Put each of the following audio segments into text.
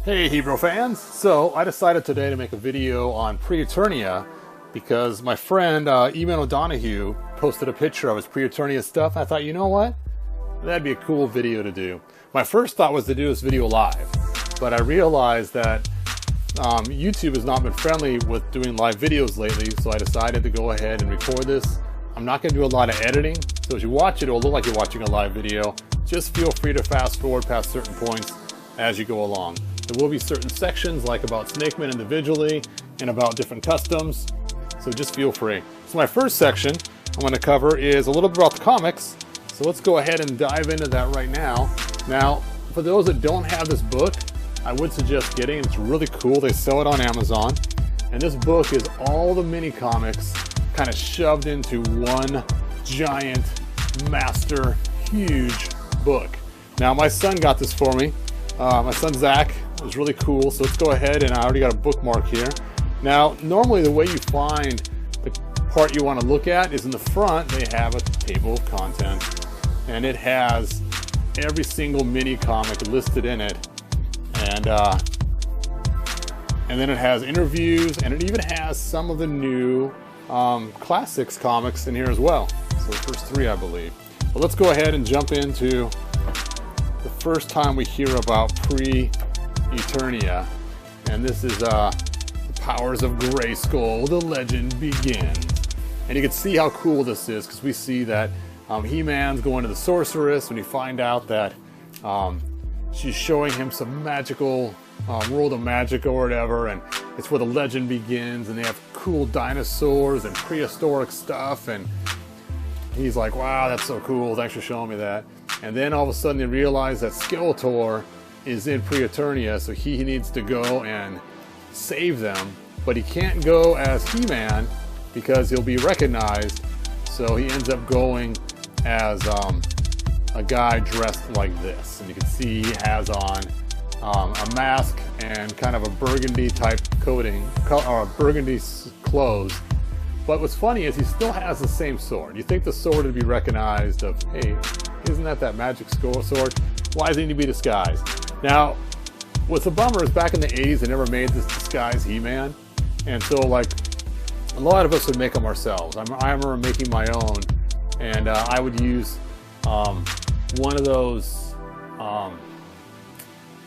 Hey Hebrew fans! So I decided today to make a video on pre-Eternia because my friend Eamon O'Donoghue posted a picture of his pre-Eternia stuff. I thought, you know what? That'd be a cool video to do. My first thought was to do this video live, but I realized that YouTube has not been friendly with doing live videos lately, so I decided to go ahead and record this. I'm not going to do a lot of editing, so as you watch it, it'll look like you're watching a live video. Just feel free to fast forward past certain points as you go along. There will be certain sections like about Snakeman individually and about different customs, so just feel free. So my first section I'm going to cover is a little bit about the comics, so let's go ahead and dive into that right now. Now, for those that don't have this book, I would suggest getting it. It's really cool. They sell it on Amazon, and this book is all the mini comics kind of shoved into one giant, master, huge book. Now, my son got this for me. My son Zach. It was really cool, so let's go ahead, and I already got a bookmark here. Now, normally the way you find the part you want to look at is in the front. They have a table of contents, and it has every single mini comic listed in it, and then it has interviews, and it even has some of the new classics comics in here as well. So the first three, I believe. But let's go ahead and jump into the first time we hear about pre-Eternia, and this is the powers of Grayskull. The legend begins, and you can see how cool this is because we see that He-Man's going to the sorceress, and you find out that she's showing him some magical world of magic or whatever, and it's where the legend begins, and they have cool dinosaurs and prehistoric stuff, and he's like, wow, that's so cool, thanks for showing me that. And then all of a sudden they realize that Skeletor is in pre-Eternia, so he needs to go and save them, but he can't go as He-Man because he'll be recognized, so he ends up going as a guy dressed like this, and you can see he has on a mask and kind of a burgundy type coating, or burgundy clothes. But what's funny is he still has the same sword. You think the sword would be recognized of, hey, isn't that magic sword? Why does he need to be disguised? Now, what's the bummer is back in the 80s they never made this disguise He-Man, and so like a lot of us would make them ourselves. I remember making my own, and I would use one of those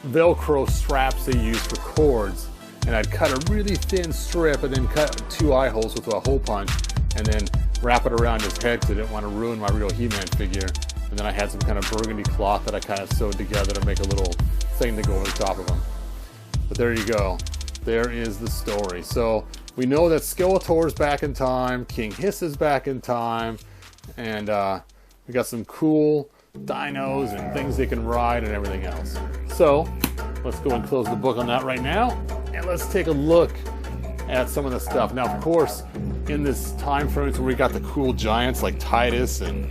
Velcro straps they use for cords, and I'd cut a really thin strip and then cut 2 eye holes with a hole punch and then wrap it around his head because I didn't want to ruin my real He-Man figure. And then I had some kind of burgundy cloth that I kind of sewed together to make a little thing to go over the top of them. But there you go. There is the story. So we know that Skeletor's back in time, King Hiss is back in time, and we got some cool dinos and things they can ride and everything else. So let's go and close the book on that right now, and let's take a look at some of the stuff. Now, of course, in this time frame where we got the cool giants like Titus and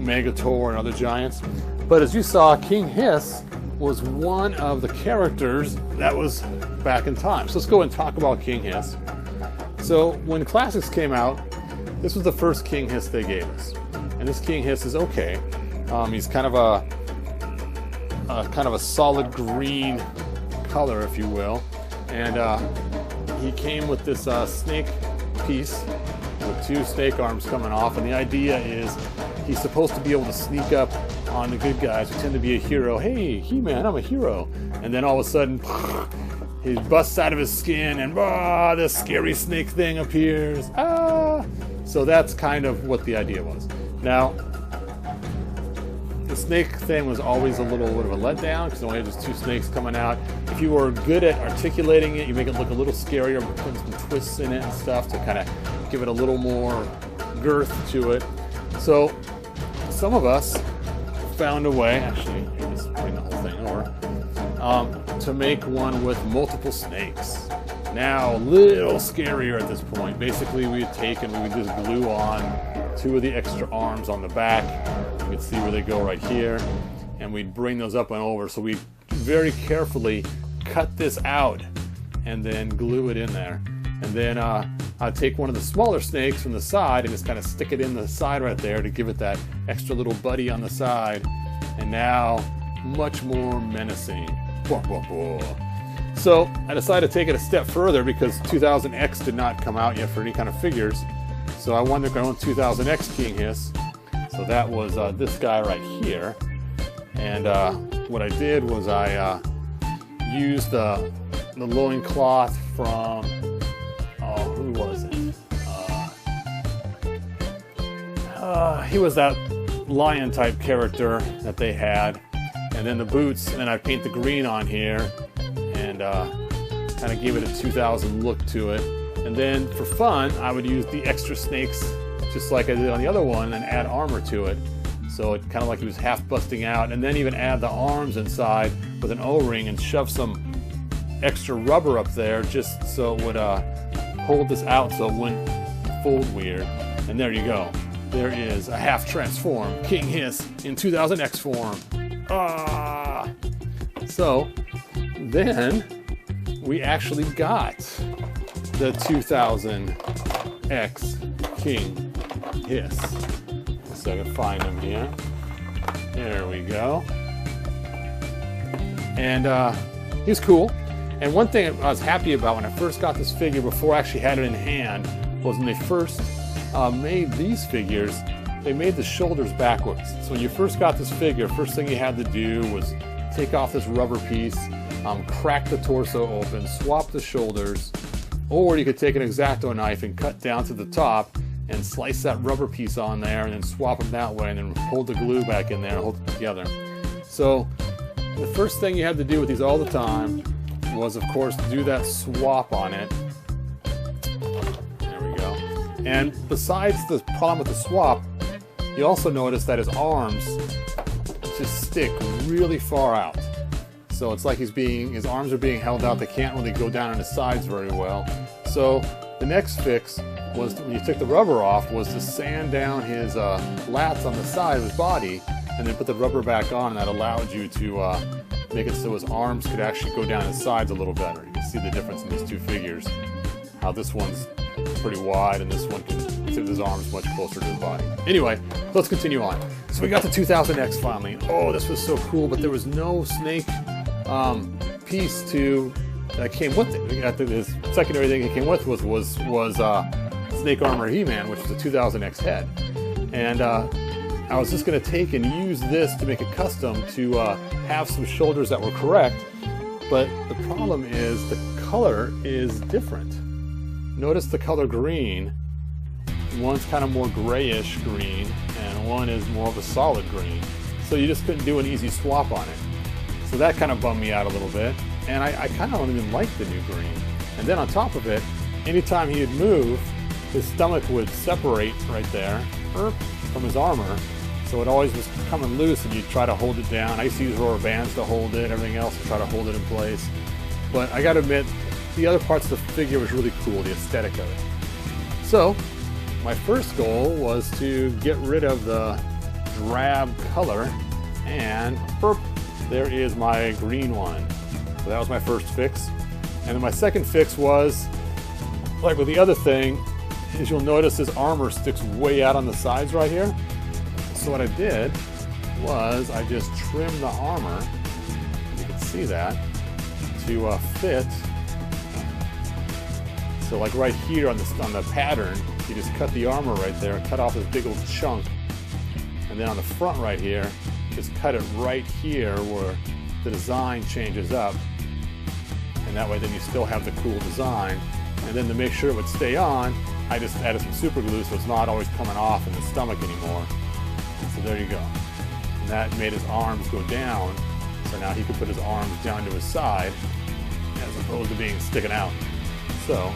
Megatour and other giants, but as you saw, King Hiss was one of the characters that was back in time. So let's go and talk about King Hiss. So when Classics came out, this was the first King Hiss they gave us, and this King Hiss is okay. He's kind of a solid green color, if you will, and he came with this snake piece with 2 snake arms coming off, and the idea is he's supposed to be able to sneak up on the good guys who tend to be a hero. Hey, He-Man, I'm a hero. And then all of a sudden, he busts out of his skin, and this scary snake thing appears. So that's kind of what the idea was. Now, the snake thing was always a little bit of a letdown because you only had just 2 snakes coming out. If you were good at articulating it, you make it look a little scarier, but put some twists in it and stuff to kind of give it a little more girth to it. So some of us found a way, actually, just bring the whole thing over, to make one with multiple snakes. Now, a little scarier at this point. Basically, we would just glue on 2 of the extra arms on the back. You can see where they go right here, and we'd bring those up and over. So we very carefully cut this out and then glue it in there. And then I'd take one of the smaller snakes from the side and just kind of stick it in the side right there to give it that extra little buddy on the side. And now, much more menacing. So I decided to take it a step further because 2000X did not come out yet for any kind of figures. So I wanted to go on 2000X King Hiss. So that was this guy right here. And what I did was I used the loincloth from, oh, who was it? He was that lion type character that they had. And then the boots, and then I paint the green on here and kind of give it a 2000 look to it. And then for fun, I would use the extra snakes just like I did on the other one and add armor to it. So it kind of like he was half busting out, and then even add the arms inside with an O-ring and shove some extra rubber up there just so it would hold this out so it wouldn't fold weird. And there you go. There is a half transformed King Hiss in 2000X form. So then we actually got the 2000X King Hiss. So I can find him here. There we go. And he's cool. And one thing I was happy about when I first got this figure before I actually had it in hand was when they first made these figures, they made the shoulders backwards. So when you first got this figure, first thing you had to do was take off this rubber piece, crack the torso open, swap the shoulders, or you could take an X-Acto knife and cut down to the top and slice that rubber piece on there and then swap them that way and then hold the glue back in there and hold it together. So the first thing you had to do with these all the time was, of course, do that swap on it. There we go. And besides the problem with the swap, you also notice that his arms just stick really far out. So it's like his arms are being held out. They can't really go down on his sides very well. So the next fix was, when you took the rubber off, was to sand down his lats on the side of his body and then put the rubber back on, and that allowed you to make it so his arms could actually go down his sides a little better. You can see the difference in these two figures. How this one's pretty wide and this one can sit his arms much closer to his body. Anyway, let's continue on. So we got the 2000X finally. Oh, this was so cool, but there was no snake piece that came with it. His secondary thing he came with was Snake Armor He-Man, which was a 2000X head. And I was just going to take and use this to make a custom to have some shoulders that were correct, but the problem is the color is different. Notice the color green. One's kind of more grayish green, and one is more of a solid green. So you just couldn't do an easy swap on it. So that kind of bummed me out a little bit, and I kind of don't even like the new green. And then on top of it, anytime he would move, his stomach would separate right there from his armor. So it always was coming loose and you try to hold it down. I used to use rubber bands to hold it, everything else to try to hold it in place. But I gotta admit, the other parts of the figure was really cool, the aesthetic of it. So my first goal was to get rid of the drab color, and there is my green one. So that was my first fix. And then my second fix was, like with the other thing, is you'll notice his armor sticks way out on the sides right here. So what I did was I just trimmed the armor, you can see that, to fit. So like right here on the pattern, you just cut the armor right there and cut off this big old chunk. And then on the front right here, just cut it right here where the design changes up. And that way then you still have the cool design. And then to make sure it would stay on, I just added some super glue so it's not always coming off in the stomach anymore. So there you go. And that made his arms go down, so now he could put his arms down to his side as opposed to being sticking out. So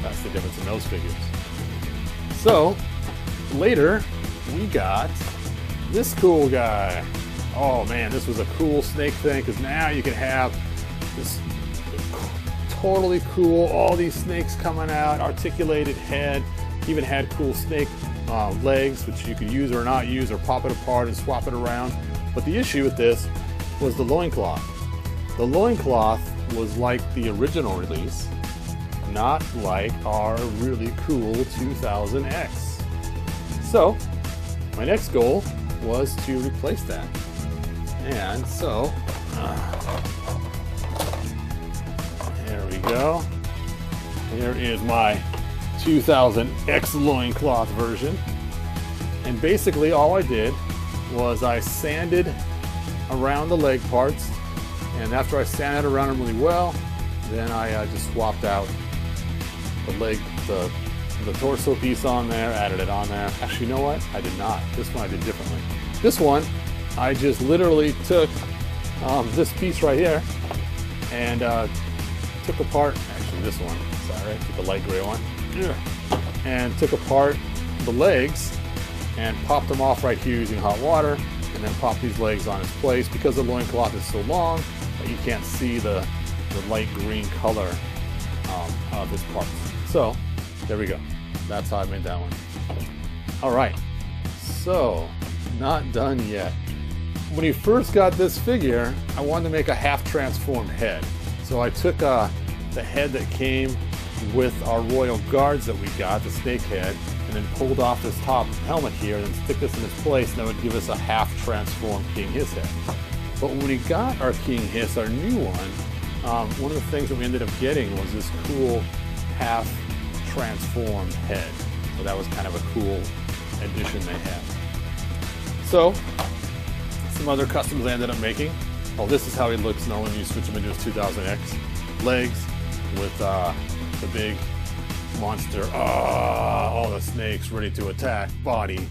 that's the difference in those figures. So later we got this cool guy. Oh man, this was a cool snake thing, because now you can have this totally cool, all these snakes coming out, articulated head, even had cool snake legs, which you could use or not use, or pop it apart and swap it around. But the issue with this was the loincloth. The loincloth was like the original release, not like our really cool 2000X. So my next goal was to replace that. And so There we go. Here is my 2000X loincloth version. And basically all I did was I sanded around the leg parts, and after I sanded around them really well, then I just swapped out the leg, the torso piece on there, added it on there. Actually, you know what? I did not. This one I did differently. This one, I just literally took this piece right here and took apart, actually this one, sorry, took the light gray one, and took apart the legs and popped them off right here using hot water, and then popped these legs on its place because the loincloth is so long that you can't see the light green color of this part. So, there we go. That's how I made that one. Alright, so, not done yet. When you first got this figure, I wanted to make a half-transformed head. So I took the head that came with our royal guards that we got, the snake head, and then pulled off this top helmet here and then stick this in its place, and that would give us a half-transformed King Hiss head. But when we got our King Hiss, our new one of the things that we ended up getting was this cool half-transformed head. So that was kind of a cool addition they had. So, some other customs I ended up making. Oh, this is how he looks normally when you switch him into his 2000X. Legs with the big monster, all the snakes ready to attack, body.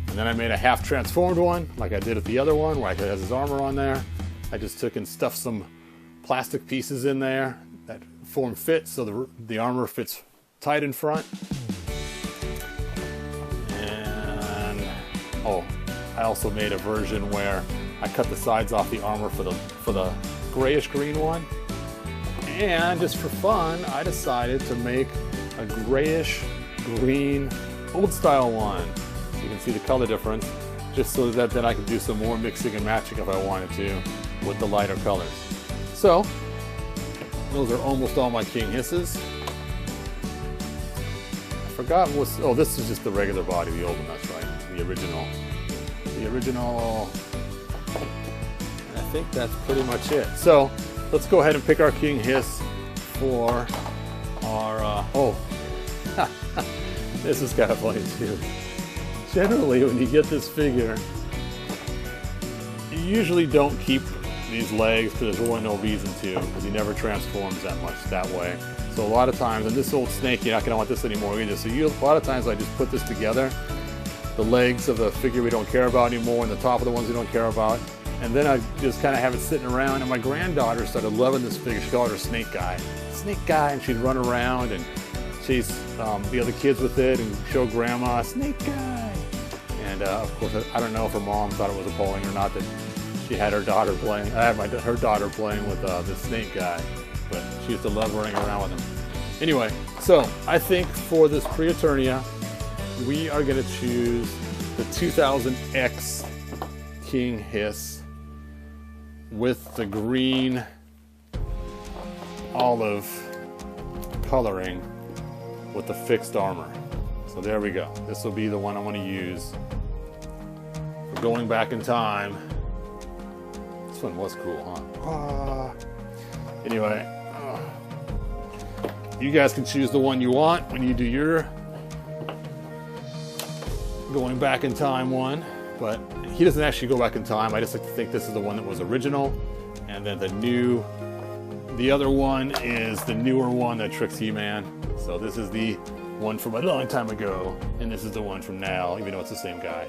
And then I made a half-transformed one, like I did with the other one, where it has his armor on there. I just took and stuffed some plastic pieces in there that form fit, so the armor fits tight in front. And, oh, I also made a version where I cut the sides off the armor for the grayish green one. And just for fun, I decided to make a grayish green old style one. You can see the color difference, just so that then I can do some more mixing and matching if I wanted to with the lighter colors. So, those are almost all my King Hisses. I forgot what's, oh, this is just the regular body, the old one, that's right, the original. And I think that's pretty much it. So, let's go ahead and pick our King Hiss for our, this is kind of funny too. Generally, when you get this figure, you usually don't keep these legs because there's really no reason to, because he never transforms that much that way. So a lot of times, and this old snake, you're not going to want this anymore either. So a lot of times I just put this together, the legs of the figure we don't care about anymore and the top of the ones we don't care about. And then I just kind of have it sitting around, and my granddaughter started loving this figure. She called her Snake Guy. Snake Guy, and she'd run around and chase the other kids with it and show grandma, Snake Guy. And of course, I don't know if her mom thought it was appalling or not that she had her daughter playing. I had her daughter playing with the Snake Guy, but she used to love running around with him. Anyway, so I think for this pre-Eternia, we are going to choose the 2000X King Hiss with the green olive coloring with the fixed armor. So there we go. This will be the one I want to use for going back in time. This one was cool, huh? Anyway, you guys can choose the one you want when you do your going back in time one, but he doesn't actually go back in time. I just like to think this is the one that was original, and then the other one is the newer one that tricks He-Man. So this is the one from a long time ago, and this is the one from now, even though it's the same guy.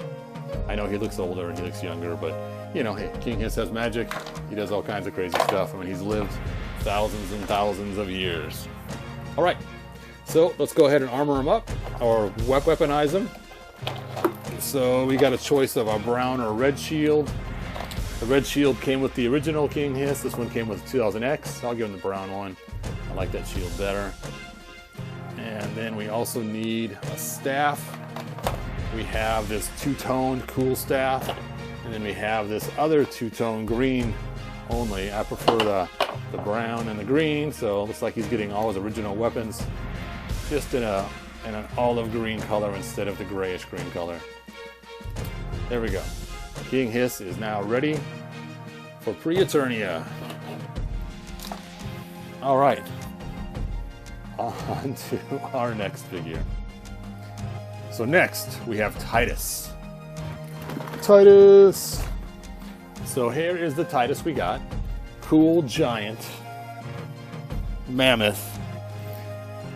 I know he looks older and he looks younger, but you know, hey, King Hiss has magic. He does all kinds of crazy stuff. I mean, he's lived thousands and thousands of years. All right, so let's go ahead and armor him up, or weaponize him. So we got a choice of a brown or a red shield. The red shield came with the original King Hiss. This one came with the 2000X. I'll give him the brown one. I like that shield better. And then we also need a staff. We have this two-toned cool staff. And then we have this other two-tone green only. I prefer the brown and the green, so it looks like he's getting all his original weapons just in an olive green color instead of the grayish green color. There we go. King Hiss is now ready for pre-Eternia. All right, on to our next figure. So next we have Titus. Titus! So here is the Titus we got. Cool, giant, mammoth.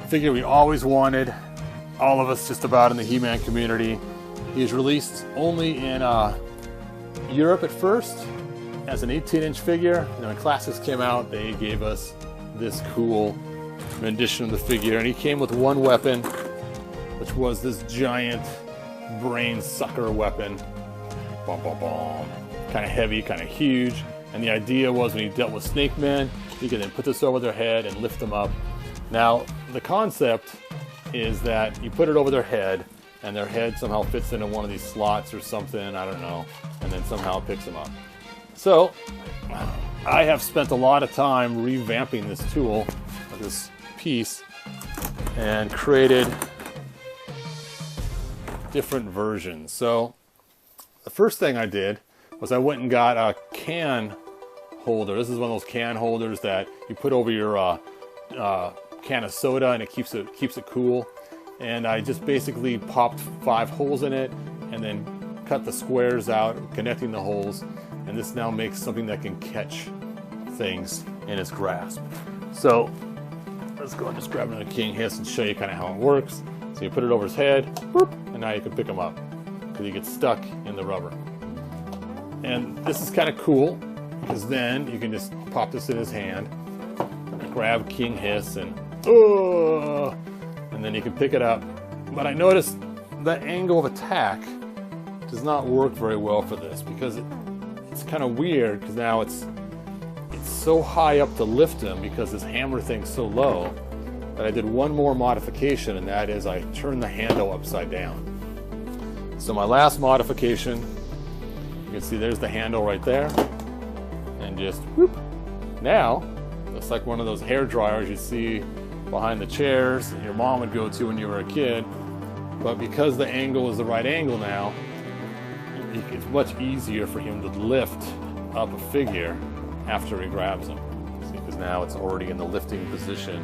Figure we always wanted. All of us just about in the He-Man community. He was released only in Europe at first as an 18-inch figure. And when Classics came out, they gave us this cool rendition of the figure. And he came with one weapon, which was this giant brain sucker weapon. Bum, bum, bum. Kind of heavy, kind of huge. And the idea was when he dealt with snake men, you could then put this over their head and lift them up. Now, the concept is that you put it over their head, and their head somehow fits into one of these slots or something, I don't know, and then somehow it picks them up. So, I have spent a lot of time revamping this tool, this piece, and created different versions. So, the first thing I did was I went and got a can holder. This is one of those can holders that you put over your can of soda, and it keeps it cool. And I just basically popped 5 holes in it and then cut the squares out, connecting the holes. And this now makes something that can catch things in its grasp. So let's go and just grab another King Hiss and show you kind of how it works. So you put it over his head, whoop, and now you can pick him up because he gets stuck in the rubber. And this is kind of cool because then you can just pop this in his hand, grab King Hiss, and then you can pick it up. But I noticed the angle of attack does not work very well for this because it's kind of weird because now it's so high up to lift him because this hammer thing's so low that I did one more modification, and that is I turned the handle upside down. So my last modification, you can see there's the handle right there, and just whoop. Now looks like one of those hair dryers you see behind the chairs that your mom would go to when you were a kid. But because the angle is the right angle now, it's much easier for him to lift up a figure after he grabs him. See, because now it's already in the lifting position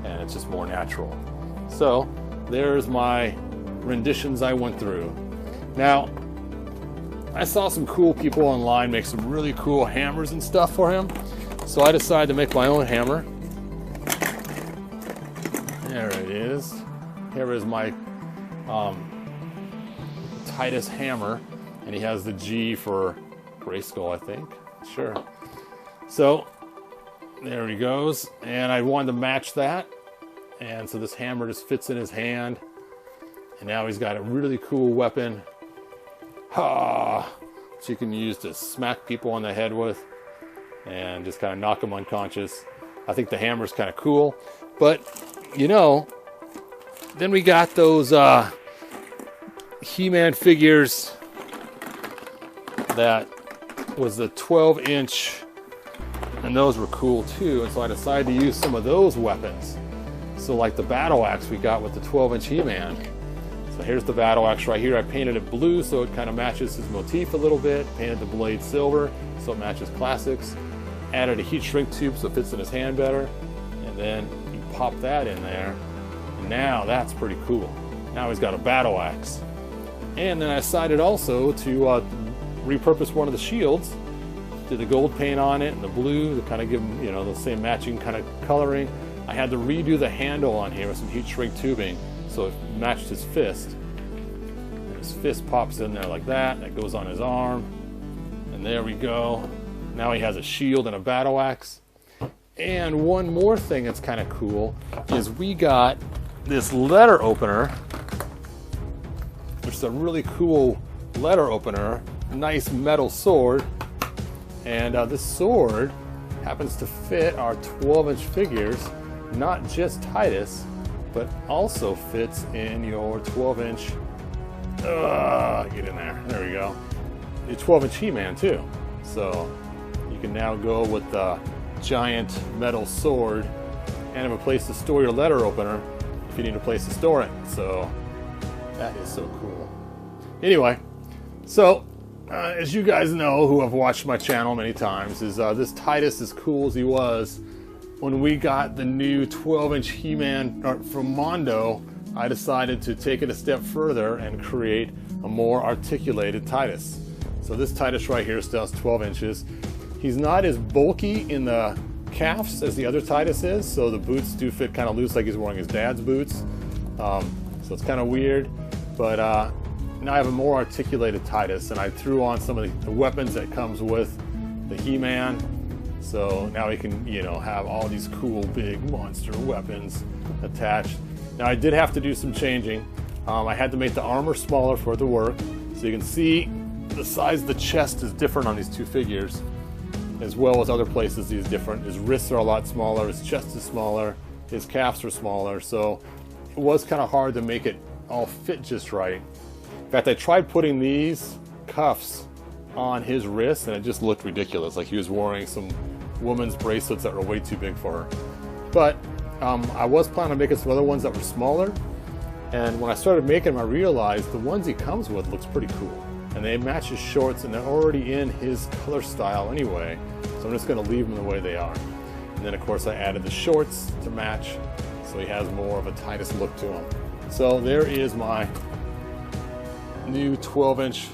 and it's just more natural. So there's my renditions I went through. Now, I saw some cool people online make some really cool hammers and stuff for him. So I decided to make my own hammer. There it is. Here is my Titus hammer. And he has the G for Grayskull, I think. Sure. So, there he goes. And I wanted to match that. And so this hammer just fits in his hand. And now he's got a really cool weapon. Which you can use to smack people on the head with. And just kind of knock them unconscious. I think the hammer's kind of cool. But, you know, then we got those He-Man figures that was the 12-inch, and those were cool too, and so I decided to use some of those weapons. So like the battle axe we got with the 12-inch He-Man. So here's the battle axe right here. I painted it blue so it kind of matches his motif a little bit. Painted the blade silver so it matches Classics. Added a heat shrink tube so it fits in his hand better. And then you pop that in there. And now that's pretty cool. Now he's got a battle axe. And then I decided also to repurpose one of the shields. Did the gold paint on it and the blue to kind of give him, you know, the same matching kind of coloring. I had to redo the handle on here with some heat shrink tubing so it matched his fist. And his fist pops in there like that. That goes on his arm. And there we go. Now he has a shield and a battle axe. And one more thing that's kind of cool is we got this letter opener, which is a really cool letter opener. Nice metal sword. And this sword happens to fit our 12-inch figures, not just Titus, but also fits in your 12-inch, get in there, there we go, your 12-inch He-Man too. So you can now go with the giant metal sword and have a place to store your letter opener if you need a place to store it. So that is so cool. Anyway, so as you guys know, who have watched my channel many times, is this Titus, as cool as he was, when we got the new 12-inch He-Man from Mondo, I decided to take it a step further and create a more articulated Titus. So this Titus right here still has 12 inches. He's not as bulky in the calves as the other Titus is, so the boots do fit kind of loose like he's wearing his dad's boots. So it's kind of weird, but now I have a more articulated Titus, and I threw on some of the weapons that comes with the He-Man. So now he can, you know, have all these cool big monster weapons attached. Now I did have to do some changing. I had to make the armor smaller for it to work. So you can see the size of the chest is different on these two figures, as well as other places he's different. His wrists are a lot smaller, his chest is smaller, his calves are smaller. So it was kind of hard to make it all fit just right. In fact, I tried putting these cuffs on his wrists and it just looked ridiculous, like he was wearing some woman's bracelets that were way too big for her. But I was planning on making some other ones that were smaller, and when I started making them I realized the ones he comes with looks pretty cool, and they match his shorts and they're already in his color style anyway, so I'm just going to leave them the way they are. And then of course I added the shorts to match, so he has more of a Titus look to him. So there is my new 12-inch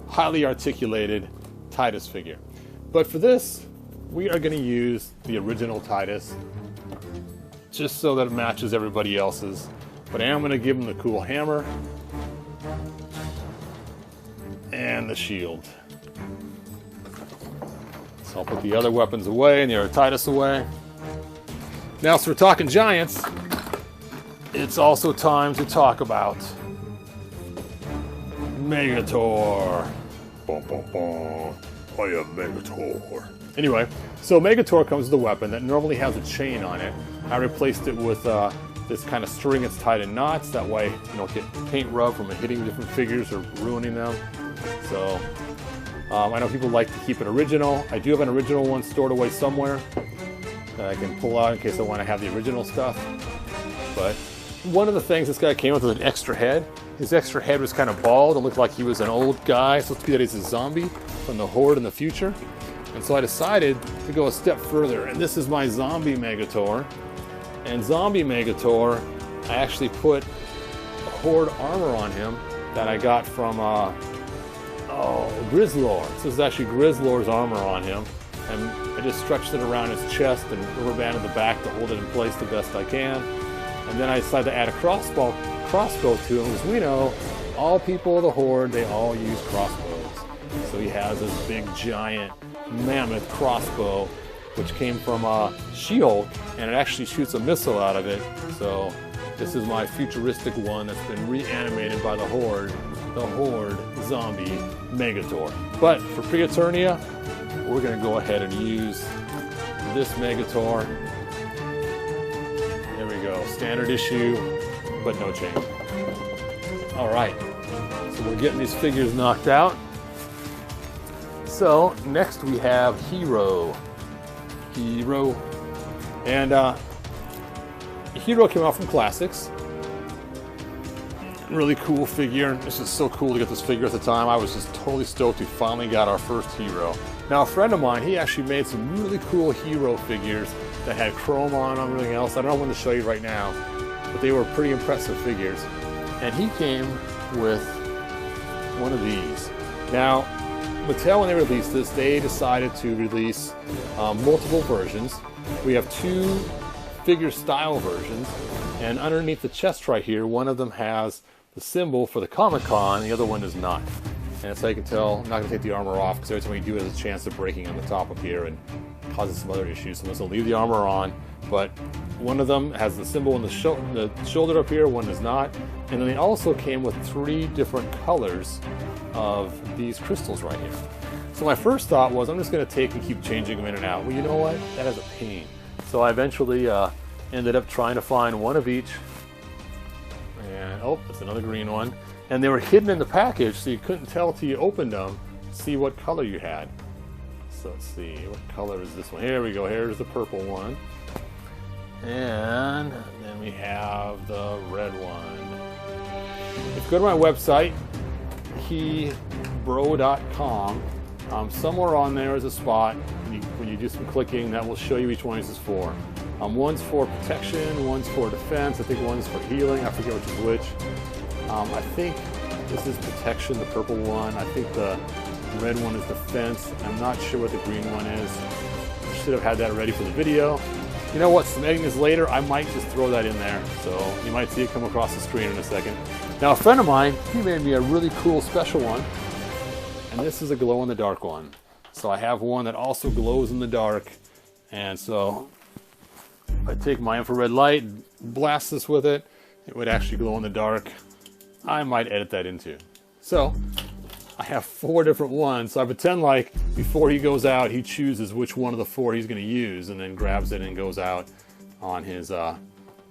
highly articulated Titus figure. But for this, we are going to use the original Titus, just so that it matches everybody else's. But I am going to give him the cool hammer and the shield. So I'll put the other weapons away and the other Titus away. Now, so we're talking giants, it's also time to talk about Megatour. Bum, bum, bum. I am Megatour. Anyway, so Megatour comes with a weapon that normally has a chain on it. I replaced it with this kind of string that's tied in knots. That way you don't get paint rub from hitting different figures or ruining them. So I know people like to keep it original. I do have an original one stored away somewhere that I can pull out in case I want to have the original stuff. But one of the things this guy came with was an extra head. His extra head was kind of bald. It looked like he was an old guy. So it's be that he's a zombie from the Horde in the future. And so I decided to go a step further. And this is my zombie Megatour. And zombie Megatour, I actually put Horde armor on him that I got from Grizzlor. This is actually Grizzlor's armor on him. And I just stretched it around his chest and rubber banded the back to hold it in place the best I can. And then I decided to add a crossbow to him, because we know all people of the Horde, they all use crossbows. So he has this big giant mammoth crossbow, which came from She-Hulk, and it actually shoots a missile out of it. So this is my futuristic one that's been reanimated by the Horde zombie Megatour. But for pre-Eternia, we're going to go ahead and use this Megatour. There we go, standard issue, but no change. All right, so we're getting these figures knocked out. So next we have Hero. And Hero came out from Classics. Really cool figure. This is so cool to get this figure at the time. I was just totally stoked we finally got our first Hero. Now a friend of mine, he actually made some really cool Hero figures that had chrome on them and everything else. I don't know when to show you right now, but they were pretty impressive figures. And he came with one of these. Now, Mattel, when they released this, they decided to release multiple versions. We have two figure style versions, and underneath the chest right here, one of them has the symbol for the Comic-Con, the other one does not. And that's how you can tell. I'm not going to take the armor off, because every time you do it, there's a chance of breaking on the top up here and causing some other issues. So I'm just going to leave the armor on, but one of them has the symbol in the shoulder up here, one does not. And then they also came with 3 different colors of these crystals right here. So my first thought was, I'm just going to take and keep changing them in and out. Well, you know what? That is a pain. So I eventually ended up trying to find one of each. And oh, that's another green one. And they were hidden in the package, so you couldn't tell till you opened them, see what color you had. So let's see, what color is this one? Here we go, here's the purple one. And then we have the red one. If you go to my website, bro.com. Somewhere on there is a spot, when you do some clicking, that will show you each one this is for. One's for protection, one's for defense, I think one's for healing, I forget which is which. I think this is protection, the purple one. I think the red one is defense. I'm not sure what the green one is. I should have had that ready for the video. You know what, some editing this later, I might just throw that in there. So you might see it come across the screen in a second. Now a friend of mine, he made me a really cool special one. And this is a glow-in-the-dark one. So I have one that also glows in the dark. And so if I take my infrared light, blast this with it, it would actually glow in the dark. I might edit that into. So I have 4 different ones. So I pretend like before he goes out, he chooses which one of the 4 he's going to use and then grabs it and goes out on his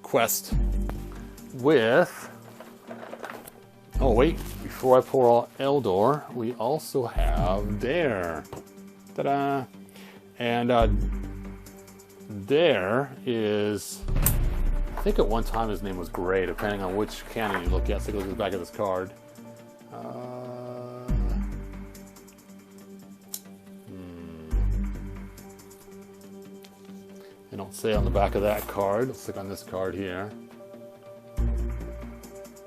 quest with... Oh wait, before I pour out Eldor, we also have Dare. Ta-da! And Dare is, I think at one time his name was Gray, depending on which canon you look at. Let's take a look at the back of this card. They don't say on the back of that card. Let's look on this card here.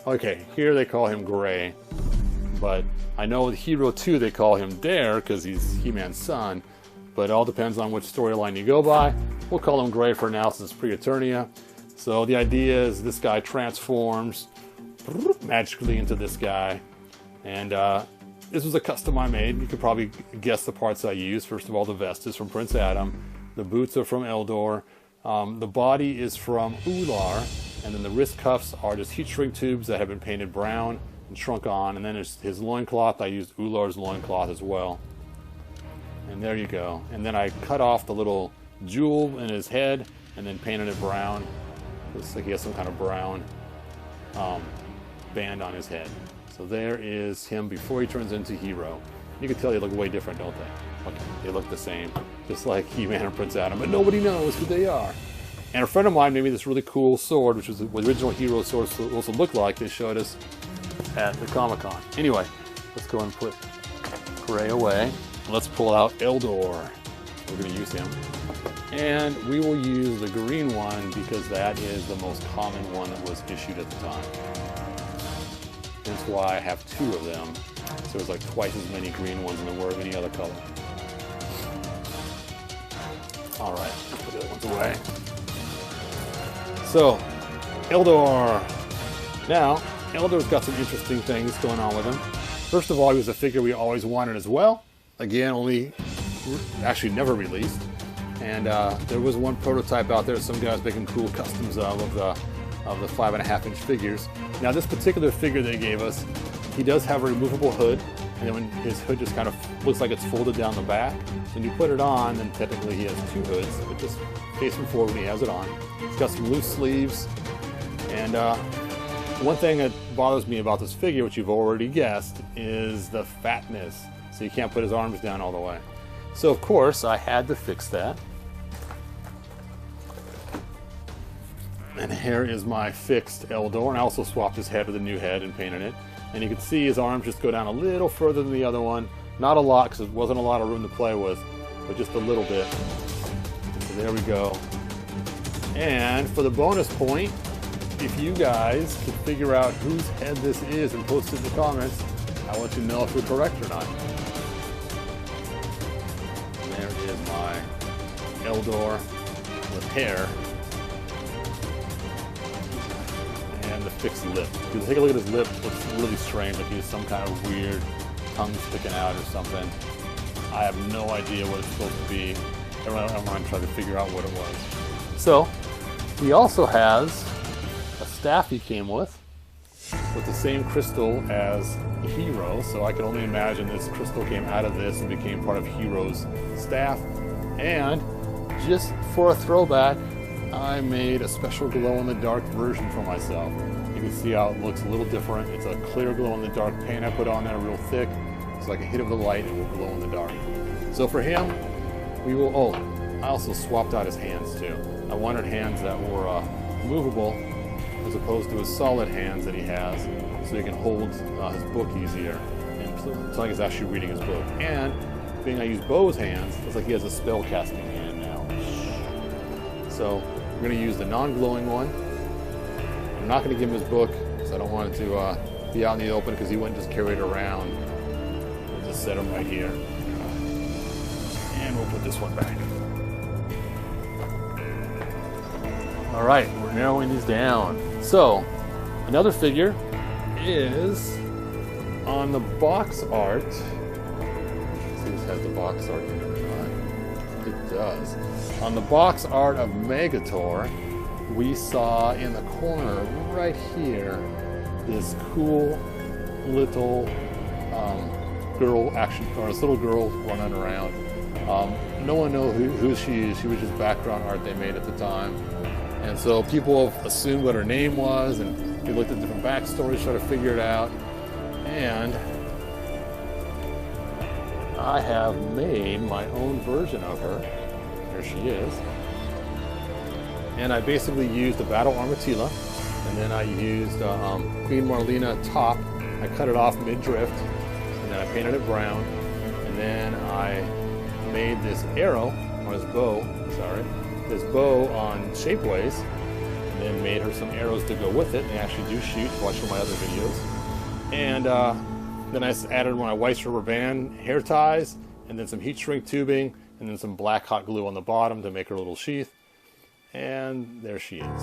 Okay, here they call him Gray, but I know with Hero 2 they call him Dare because he's He-Man's son, but it all depends on which storyline you go by. We'll call him Gray for now since it's pre-Eternia. So the idea is this guy transforms magically into this guy, and this was a custom I made. You could probably guess the parts I used. First of all, the vest is from Prince Adam, the boots are from Eldor, the body is from Ular, and then the wrist cuffs are just heat shrink tubes that have been painted brown and shrunk on. And then there's his loincloth. I used Ular's loincloth as well. And there you go. And then I cut off the little jewel in his head and then painted it brown. Looks like he has some kind of brown band on his head. So there is him before he turns into Hero. You can tell they look way different, don't they? Okay, they look the same, just like He-Man and Prince Adam, but nobody knows who they are. And a friend of mine made me this really cool sword, which was what the original Hero sword supposed to look like. They showed us at the Comic-Con. Anyway, let's go and put Gray away. Let's pull out Eldor. We're going to use him. And we will use the green one because that is the most common one that was issued at the time. That's why I have 2 of them. So there's like twice as many green ones than there were of any other color. Alright, put the other ones away. So, Eldor. Now, Eldor's got some interesting things going on with him. First of all, he was a figure we always wanted as well. Again, actually never released. And there was one prototype out there some guys making cool customs of the 5.5-inch figures. Now, this particular figure they gave us, he does have a removable hood. And then when his hood just kind of looks like it's folded down the back. So when you put it on, then technically he has 2 hoods, but just face him forward when he has it on. It's got some loose sleeves. And one thing that bothers me about this figure, which you've already guessed, is the fatness. So you can't put his arms down all the way. So of course, I had to fix that. And here is my fixed Eldor, and I also swapped his head with a new head and painted it. And you can see his arms just go down a little further than the other one. Not a lot, because there wasn't a lot of room to play with, but just a little bit. So there we go. And for the bonus point, if you guys can figure out whose head this is and post it in the comments, I'll let you know if we're correct or not. And there is my Eldor with hair. And the fixed lip. If you take a look at his lip, it looks really strange, like he has some kind of weird tongue sticking out or something. I have no idea what it's supposed to be. I'm trying to figure out what it was. So, he also has a staff he came with the same crystal as Hero, so I can only imagine this crystal came out of this and became part of Hero's staff. And just for a throwback, I made a special glow-in-the-dark version for myself. You can see how it looks a little different. It's a clear glow-in-the-dark paint I put on there, real thick. It's like a hit of the light, it will glow in the dark. So for him, we will... Oh, I also swapped out his hands too. I wanted hands that were movable as opposed to his solid hands that he has, so he can hold his book easier in So it's like he's actually reading his book. And being I use Bo's hands, it's like he has a spell casting hand now. So we're going to use the non-glowing one. I'm not going to give him his book because I don't want it to be out in the open because he wouldn't just carry it around. We'll just set him right here. And we'll put this one back. Alright, we're narrowing these down. So, another figure is on the box art. Let's see if this has the box art in it or not. It does. On the box art of Megatour, we saw in the corner right here this cool little girl action, or this little girl running around. No one knows who she is. She was just background art they made at the time. And so people have assumed what her name was, and we looked at different backstories, tried to figure it out. And I have made my own version of her. There she is. And I basically used the Battle Armatilla, and then I used Queen Marlena top. I cut it off mid-drift, and then I painted it brown. And then I made this arrow, or this bow, sorry, this bow on Shapeways, and then made her some arrows to go with it. And they actually do shoot. Watch some of my other videos. And then I added my white rubber band hair ties, and then some heat shrink tubing, and then some black hot glue on the bottom to make her little sheath. And there she is.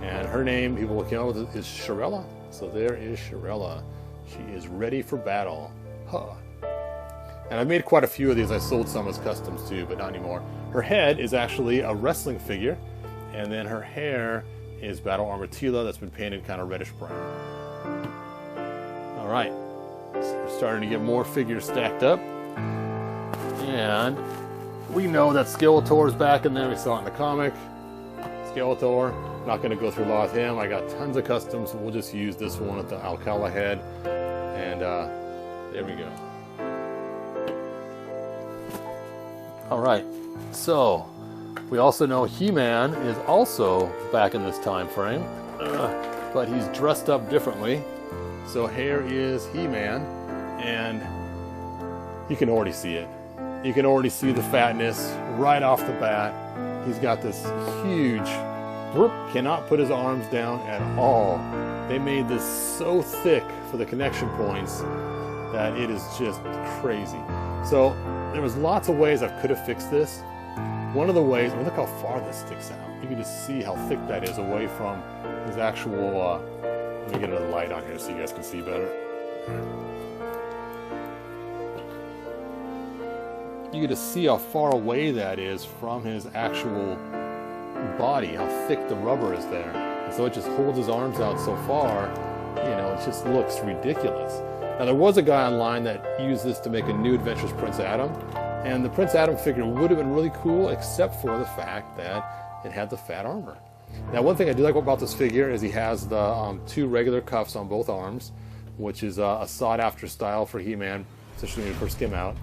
And her name, people came up with, is Shirella. So there is Shirella. She is ready for battle. Huh. And I've made quite a few of these. I sold some as customs too, but not anymore. Her head is actually a wrestling figure, and then her hair is Battle Armatilla that's been painted kind of reddish brown. All right, so we're starting to get more figures stacked up, and we know that Skeletor is back in there. We saw it in the comic. Skeletor. Not going to go through a lot of him. I got tons of customs, so we'll just use this one with the Alcala head, and there we go. All right, so we also know He-Man is also back in this time frame, but he's dressed up differently. So here is He-Man, and you can already see it. You can already see the fatness right off the bat. He's got this huge, cannot put his arms down at all. They made this so thick for the connection points that it is just crazy. So there was lots of ways I could have fixed this. One of the ways, I mean, look how far this sticks out. You can just see how thick that is away from his actual, let me get another light on here so you guys can see better. You can just see how far away that is from his actual body, how thick the rubber is there. And so it just holds his arms out so far, you know, it just looks ridiculous. Now there was a guy online that used this to make a new Adventures Prince Adam, and the Prince Adam figure would have been really cool except for the fact that it had the fat armor. Now one thing I do like about this figure is he has the two regular cuffs on both arms, which is a sought after style for He-Man, especially when you first came out.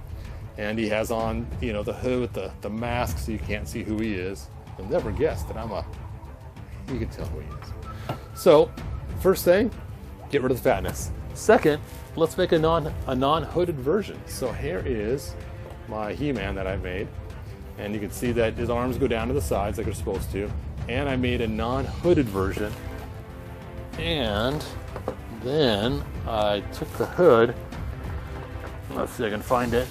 And he has on, you know, the hood with the mask so you can't see who he is. You'll never guess that you can tell who he is. So, first thing, get rid of the fatness. Second, let's make a non-hooded version. So here is my He-Man that I made. And you can see that his arms go down to the sides like they're supposed to. And I made a non-hooded version. And then I took the hood. Let's see if I can find it.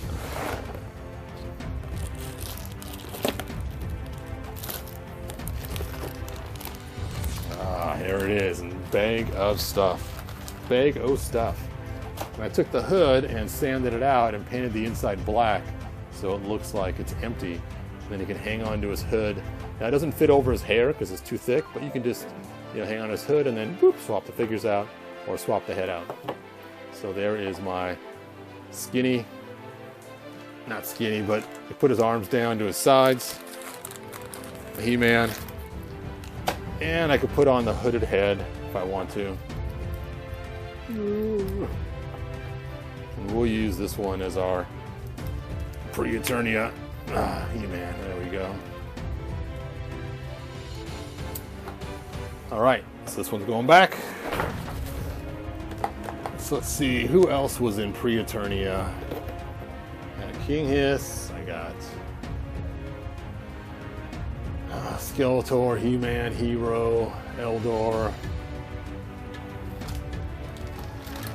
There it is, and bag of stuff. Bag of stuff. And I took the hood and sanded it out and painted the inside black so it looks like it's empty. Then he can hang on to his hood. Now it doesn't fit over his hair because it's too thick, but you can just, you know, hang on his hood and then whoop, swap the figures out or swap the head out. So there is my skinny, not skinny, but he put his arms down to his sides. He-Man. And I could put on the hooded head if I want to. And we'll use this one as our pre-Eternia He-Man. There we go. Alright, so this one's going back. So let's see, who else was in pre-Eternia? I got King Hiss, I got Skeletor, Heman, Hero, Eldora.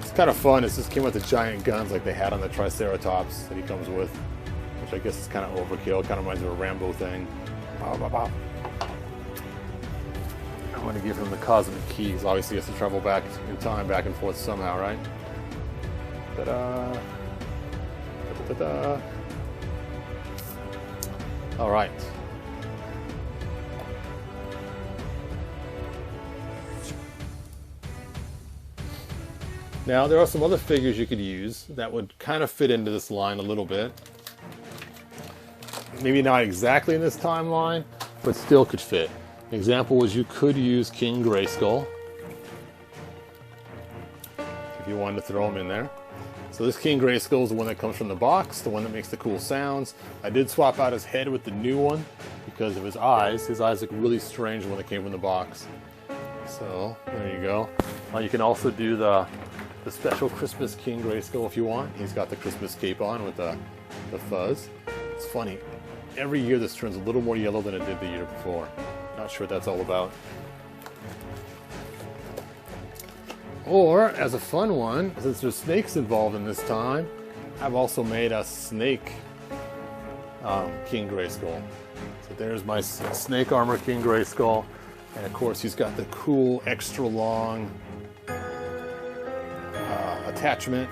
It's kind of fun. It just came with the giant guns like they had on the Triceratops that he comes with, which I guess is kind of overkill. Kind of reminds me of a Rambo thing. Bow, bow, bow. I want to give him the cosmic keys. Obviously, he has to travel back in time, back and forth somehow, right? Ta-da! Ta-da-da-da! All right. Now, there are some other figures you could use that would kind of fit into this line a little bit. Maybe not exactly in this timeline, but still could fit. An example was you could use King Grayskull, if you wanted to throw him in there. So this King Grayskull is the one that comes from the box, the one that makes the cool sounds. I did swap out his head with the new one because of his eyes. His eyes look really strange when they came from the box. So, there you go. You can also do the special Christmas King Grayskull if you want. He's got the Christmas cape on with the fuzz. It's funny. Every year this turns a little more yellow than it did the year before. Not sure what that's all about. Or, as a fun one, since there's snakes involved in this time, I've also made a snake King Grayskull. So there's my snake armor King Grayskull. And of course he's got the cool extra long attachment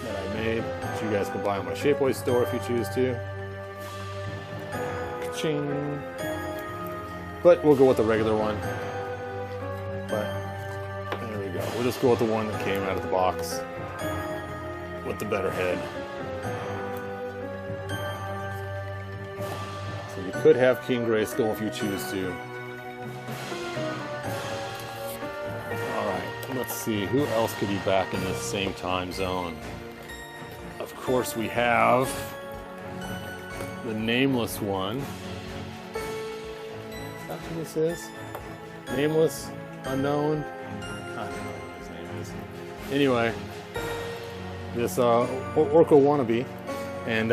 that I made, which you guys can buy on my Shapeways store if you choose to. Ka-ching. But we'll go with the regular one. But there we go. We'll just go with the one that came out of the box with the better head. So you could have King Grayskull if you choose to. Let's see, who else could be back in this same time zone? Of course we have the nameless one. Is that who this is? Nameless, unknown? I don't know what his name is. Anyway, this Orko wannabe. And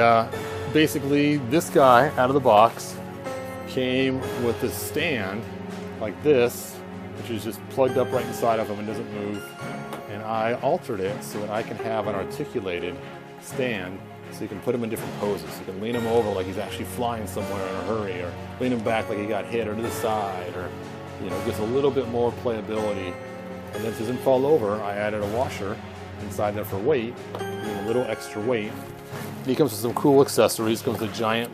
basically this guy out of the box came with a stand like this, which is just plugged up right inside of him and doesn't move. And I altered it so that I can have an articulated stand, so you can put him in different poses. You can lean him over like he's actually flying somewhere in a hurry, or lean him back like he got hit, or to the side, or, you know, gets a little bit more playability. And then it doesn't fall over, I added a washer inside there for weight, a little extra weight. He comes with some cool accessories. Comes with a giant,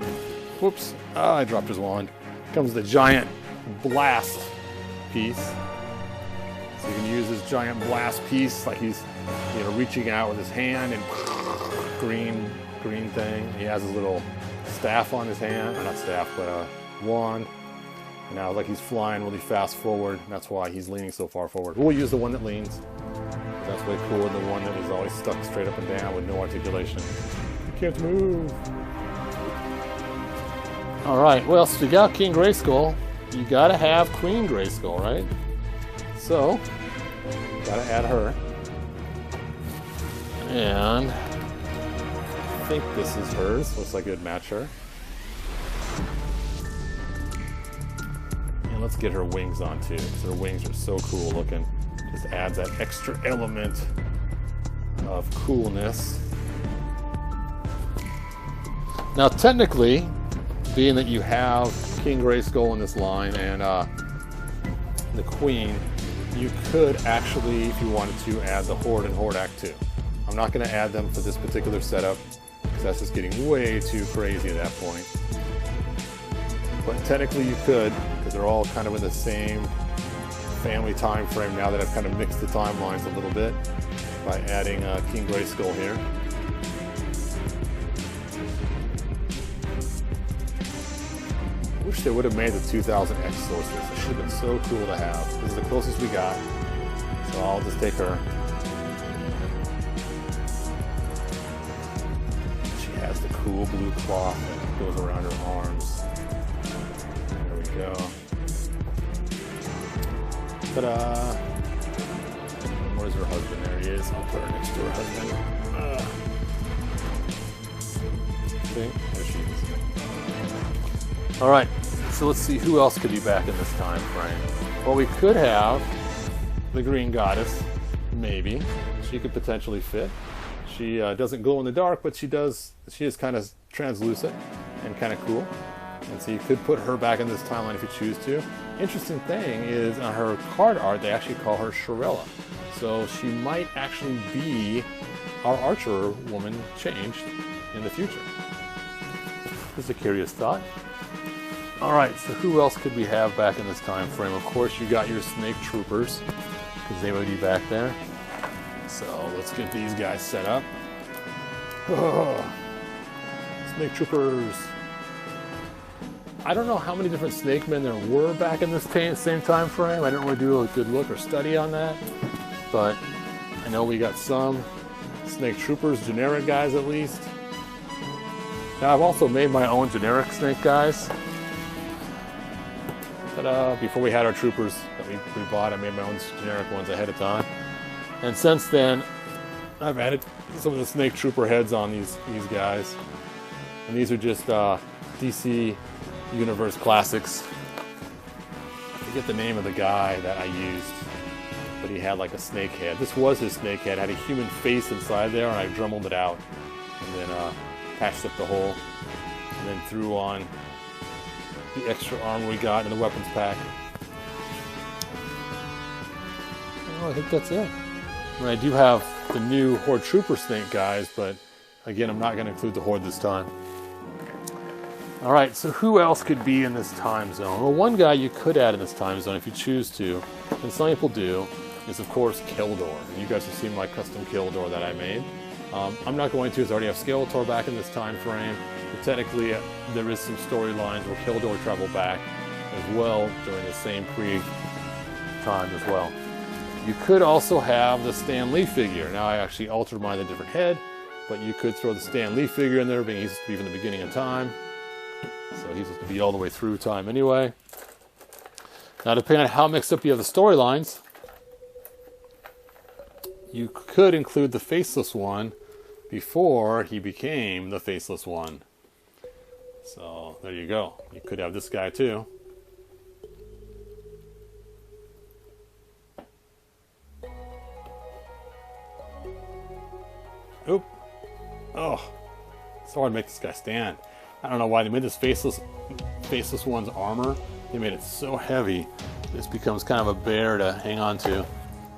whoops, I dropped his wand. Comes with a giant blast piece. So you can use this giant blast piece like he's, you know, reaching out with his hand, and green thing. He has his little staff on his hand, or not staff, but a wand. And now like he's flying really fast forward. That's why he's leaning so far forward. We'll use the one that leans. That's way cooler than the one that was always stuck straight up and down with no articulation. Can't move. Alright, well, so you got King Grayskull. You gotta have Queen Grayskull, right? So, gotta add her. And I think this is hers. Looks like it would match her. And let's get her wings on too, because her wings are so cool looking. Just adds that extra element of coolness. Now, technically, being that you have King Grayskull in this line and the Queen, you could actually, if you wanted to, add the Horde and Hordak too. I'm not going to add them for this particular setup, because that's just getting way too crazy at that point. But technically you could, because they're all kind of in the same family time frame now that I've kind of mixed the timelines a little bit by adding King Grayskull here. I wish they would have made the 2000X Sorceress. It should have been so cool to have. This is the closest we got, so I'll just take her. She has the cool blue cloth that goes around her arms. There we go. Ta-da! Where's her husband? There he is. I'll put her next to her husband. Okay, there she is. Alright, so let's see who else could be back in this time frame. Well, we could have the Green Goddess, maybe. She could potentially fit. She doesn't glow in the dark, but she is kind of translucent and kind of cool. And so you could put her back in this timeline if you choose to. Interesting thing is on her card art, they actually call her Shirella. So she might actually be our Archer woman changed in the future. Just a curious thought. Alright, so who else could we have back in this time frame? Of course, you got your Snake Troopers, because they would be back there. So let's get these guys set up. Oh, Snake Troopers. I don't know how many different Snake Men there were back in this same time frame. I didn't really do a good look or study on that. But I know we got some Snake Troopers, generic guys at least. Now I've also made my own generic Snake guys. Ta-da! Before we had our Troopers that we bought, I made my own generic ones ahead of time. And since then, I've added some of the Snake Trooper heads on these guys. And these are just DC Universe Classics. I forget the name of the guy that I used, but he had like a snake head. This was his snake head. Had a human face inside there, and I dremeled it out. And then patched up the hole. And then threw on the extra armor we got in the weapons pack. Oh, I think that's it. And I do have the new Horde Trooper Snake guys, but again, I'm not going to include the Horde this time. Alright, so who else could be in this time zone? Well, one guy you could add in this time zone if you choose to, and some people do, is of course Keldor. And you guys have seen my custom Keldor that I made. I'm not going to, as I already have Skeletor back in this time frame. But technically, there is some storylines where Keldor travel back as well during the same pre-time as well. You could also have the Stan Lee figure. Now I actually altered mine a different head, but you could throw the Stan Lee figure in there, being he's supposed to be from the beginning of time. So he's supposed to be all the way through time anyway. Now depending on how mixed up you have the storylines, you could include the Faceless one before he became the Faceless one. So there you go. You could have this guy too. Oop. Oh. It's hard to make this guy stand. I don't know why they made this faceless one's armor. They made it so heavy. This becomes kind of a bear to hang on to.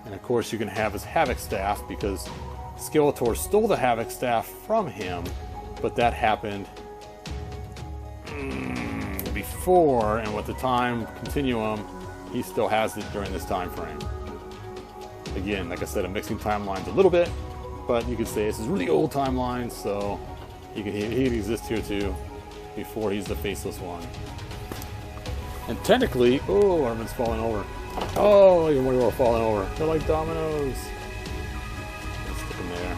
And of course you can have his Havoc Staff because Skeletor stole the Havoc Staff from him. But that happened before, and with the time continuum, he still has it during this time frame. Again, like I said, I'm mixing timelines a little bit, but you could say this is really old timeline, so he could exist here too before he's the Faceless one. And technically, oh, Armin's falling over. Oh, even more falling over. They're like dominoes. Let's stick them there.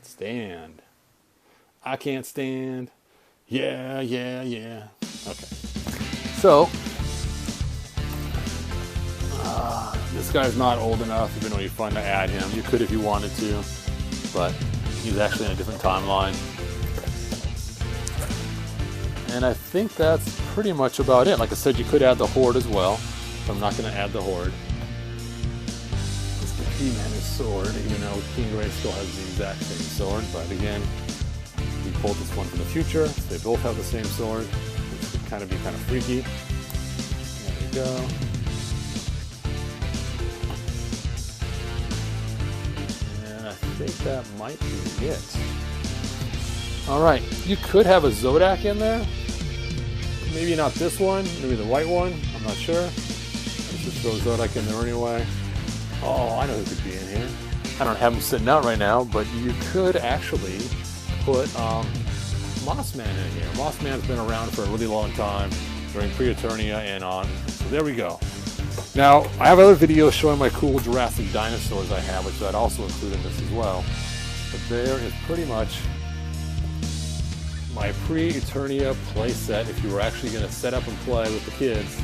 Stand. I can't stand. Yeah, yeah, yeah. Okay. So, this guy's not old enough, even though you're fun to add him. You could if you wanted to, but he's actually in a different timeline. And I think that's pretty much about it. Like I said, you could add the Horde as well, but I'm not going to add the Horde. It's the He-Man sword, even though King Grayskull has the exact same sword, but again, we pulled this one from the future, so they both have the same sword, which could kind of be kind of freaky. There we go. And I think that might be it. Alright, you could have a Zodak in there. Maybe not this one, maybe the white one, I'm not sure. Let's just throw Zodak in there anyway. Oh, I know who could be in here. I don't have him sitting out right now, but you could actually put Mossman in here. Mossman's been around for a really long time during pre-Eternia and on. So there we go. Now, I have other videos showing my cool Jurassic dinosaurs I have, which I'd also include in this as well. But there is pretty much my pre-Eternia playset if you were actually going to set up and play with the kids.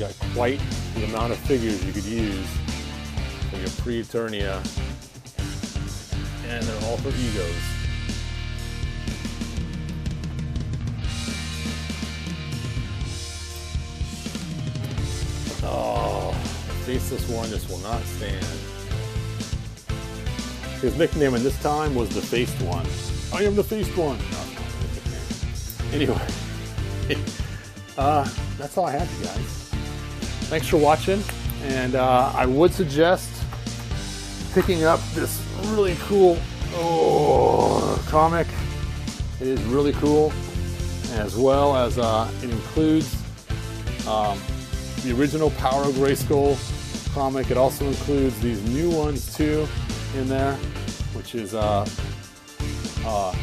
got quite the amount of figures you could use for your pre-Eternia, and they're all for egos. Oh, Faceless one just will not stand. His nickname in this time was the Faced One. I am the Faced One. Anyway, that's all I have, you guys. Thanks for watching, and I would suggest picking up this really cool comic. It is really cool, as well as it includes the original Power of Grayskull comic. It also includes these new ones too in there, which is out of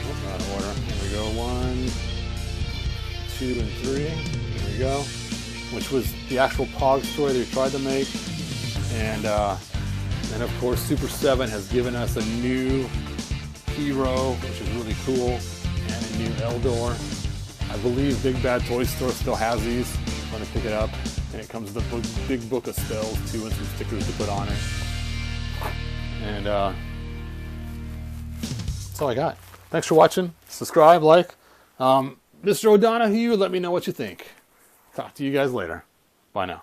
order. Here we go, 1, 2, and 3. There we go. Which was the actual Pog story they tried to make, and of course Super 7 has given us a new hero, which is really cool, and a new Eldora. I believe Big Bad Toy Store still has these. I'm going to pick it up, and it comes with a big book of spells too, and some stickers to put on it. And that's all I got. Thanks for watching. Subscribe, like. Mr. O'Donohue, let me know what you think. Talk to you guys later. Bye now.